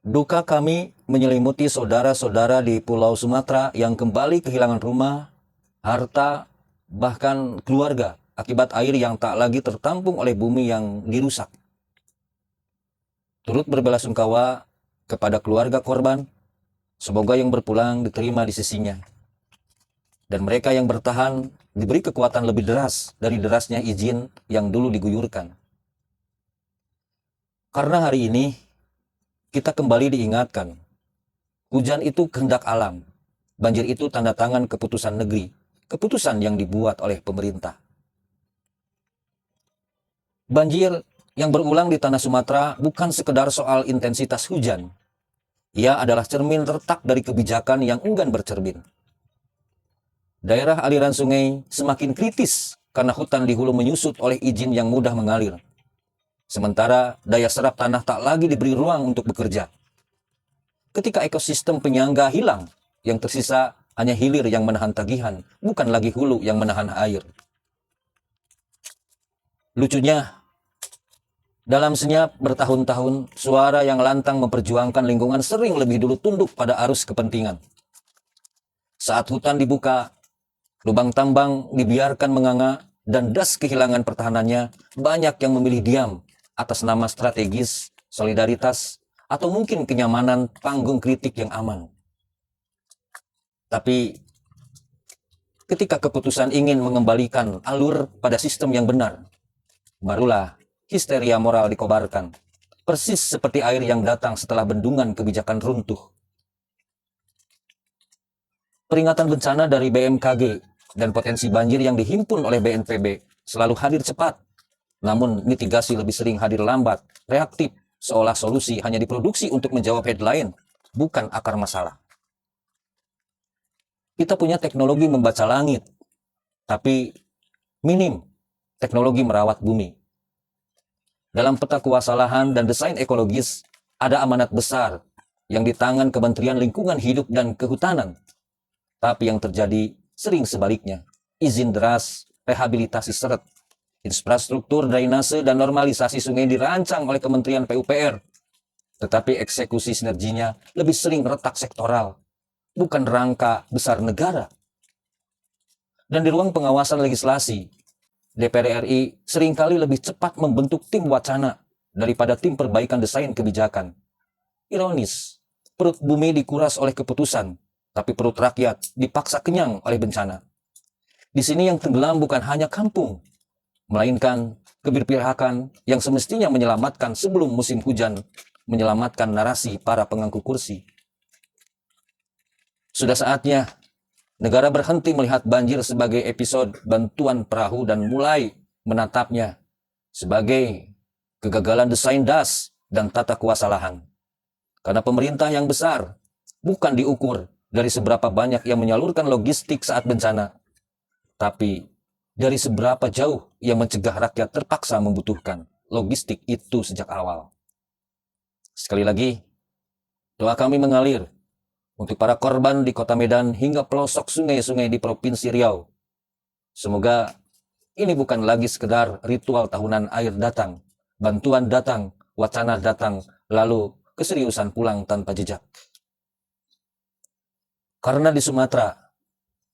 Duka kami menyelimuti saudara-saudara di Pulau Sumatera yang kembali kehilangan rumah, harta, bahkan keluarga akibat air yang tak lagi tertampung oleh bumi yang dirusak. Turut berbelasungkawa kepada keluarga korban, semoga yang berpulang diterima di sisinya. Dan mereka yang bertahan diberi kekuatan lebih deras dari derasnya izin yang dulu diguyurkan. Karena hari ini kita kembali diingatkan, hujan itu kehendak alam, banjir itu tanda tangan keputusan negeri, keputusan yang dibuat oleh pemerintah. Banjir yang berulang di tanah Sumatera bukan sekedar soal intensitas hujan. Ia adalah cermin retak dari kebijakan yang enggan bercermin. Daerah aliran sungai semakin kritis karena hutan di hulu menyusut oleh izin yang mudah mengalir. Sementara daya serap tanah tak lagi diberi ruang untuk bekerja. Ketika ekosistem penyangga hilang, yang tersisa hanya hilir yang menahan tagihan, bukan lagi hulu yang menahan air. Lucunya, dalam senyap bertahun-tahun, suara yang lantang memperjuangkan lingkungan sering lebih dulu tunduk pada arus kepentingan. Saat hutan dibuka, lubang tambang dibiarkan menganga, dan das kehilangan pertahanannya, banyak yang memilih diam atas nama strategis, solidaritas, atau mungkin kenyamanan panggung kritik yang aman. Tapi ketika keputusan ingin mengembalikan alur pada sistem yang benar, barulah histeria moral dikobarkan. Persis seperti air yang datang setelah bendungan kebijakan runtuh. Peringatan bencana dari BMKG dan potensi banjir yang dihimpun oleh BNPB selalu hadir cepat. Namun mitigasi lebih sering hadir lambat, reaktif, seolah solusi hanya diproduksi untuk menjawab headline, bukan akar masalah. Kita punya teknologi membaca langit, tapi minim teknologi merawat bumi. Dalam peta kuasa lahan dan desain ekologis, ada amanat besar yang di tangan Kementerian Lingkungan Hidup dan Kehutanan. Tapi yang terjadi sering sebaliknya. Izin deras, rehabilitasi seret, infrastruktur drainase dan normalisasi sungai dirancang oleh Kementerian PUPR. Tetapi eksekusi sinerginya lebih sering retak sektoral, bukan rangka besar negara. Dan di ruang pengawasan legislasi, DPR RI seringkali lebih cepat membentuk tim wacana daripada tim perbaikan desain kebijakan. Ironis, perut bumi dikuras oleh keputusan, tapi perut rakyat dipaksa kenyang oleh bencana. Di sini yang tenggelam bukan hanya kampung, melainkan keberpihakan yang semestinya menyelamatkan sebelum musim hujan, menyelamatkan narasi para penganggu kursi. Sudah saatnya negara berhenti melihat banjir sebagai episode bantuan perahu dan mulai menatapnya sebagai kegagalan desain das dan tata kuasa lahan. Karena pemerintah yang besar bukan diukur dari seberapa banyak yang menyalurkan logistik saat bencana, tapi dari seberapa jauh yang mencegah rakyat terpaksa membutuhkan logistik itu sejak awal. Sekali lagi, doa kami mengalir untuk para korban di kota Medan hingga pelosok sungai-sungai di Provinsi Riau. Semoga ini bukan lagi sekedar ritual tahunan air datang, bantuan datang, wacana datang, lalu keseriusan pulang tanpa jejak. Karena di Sumatera,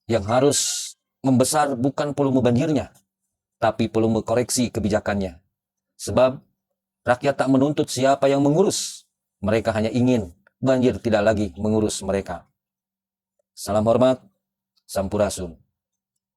yang harus membesar bukan volume banjirnya, tapi volume koreksi kebijakannya. Sebab rakyat tak menuntut siapa yang mengurus, mereka hanya ingin banjir tidak lagi mengurus mereka. Salam hormat, Sampurasun.